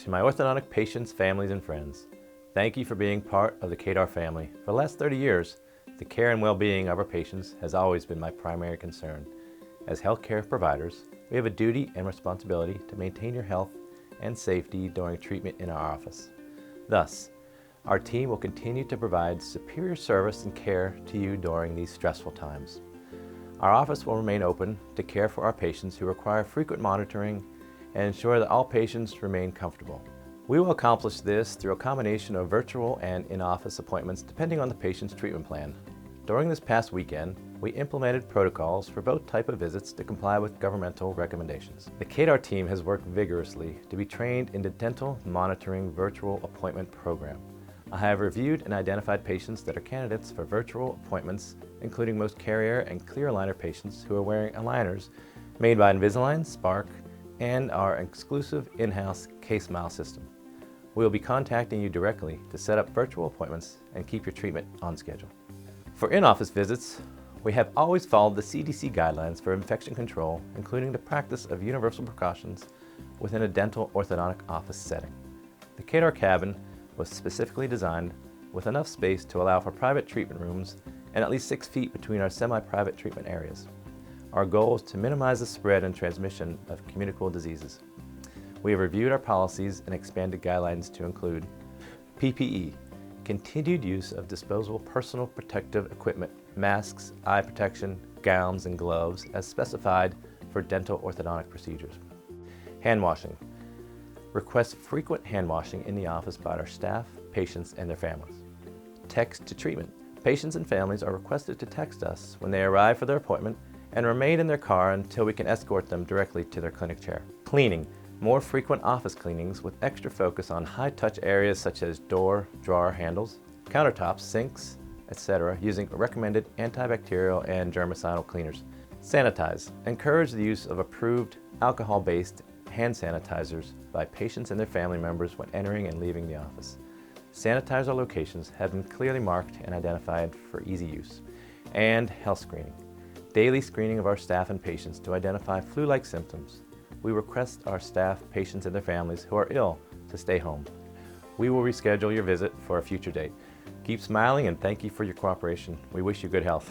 To my orthodontic patients, families, and friends, thank you for being part of the Kadar family. For the last 30 years, the care and well-being of our patients has always been my primary concern. As healthcare providers, we have a duty and responsibility to maintain your health and safety during treatment in our office. Thus, our team will continue to provide superior service and care to you during these stressful times. Our office will remain open to care for our patients who require frequent monitoring and ensure that all patients remain comfortable. We will accomplish this through a combination of virtual and in-office appointments depending on the patient's treatment plan. During this past weekend, we implemented protocols for both type of visits to comply with governmental recommendations. The Kadar team has worked vigorously to be trained in the dental monitoring virtual appointment program. I have reviewed and identified patients that are candidates for virtual appointments, including most carrier and clear aligner patients who are wearing aligners made by Invisalign, Spark, and our exclusive in-house K-Smile system. We will be contacting you directly to set up virtual appointments and keep your treatment on schedule. For in-office visits, we have always followed the CDC guidelines for infection control, including the practice of universal precautions within a dental orthodontic office setting. The Kadar cabin was specifically designed with enough space to allow for private treatment rooms and at least 6 feet between our semi-private treatment areas. Our goal is to minimize the spread and transmission of communicable diseases. We have reviewed our policies and expanded guidelines to include PPE, continued use of disposable personal protective equipment, masks, eye protection, gowns, and gloves as specified for dental orthodontic procedures. Hand washing. Request frequent hand washing in the office by our staff, patients, and their families. Text to treatment. Patients and families are requested to text us when they arrive for their appointment and remain in their car until we can escort them directly to their clinic chair. Cleaning. More frequent office cleanings with extra focus on high-touch areas such as door, drawer handles, countertops, sinks, etc., using recommended antibacterial and germicidal cleaners. Sanitize. Encourage the use of approved alcohol-based hand sanitizers by patients and their family members when entering and leaving the office. Sanitizer locations have been clearly marked and identified for easy use. And health screening. Daily screening of our staff and patients to identify flu-like symptoms. We request our staff, patients, and their families who are ill to stay home. We will reschedule your visit for a future date. Keep smiling and thank you for your cooperation. We wish you good health.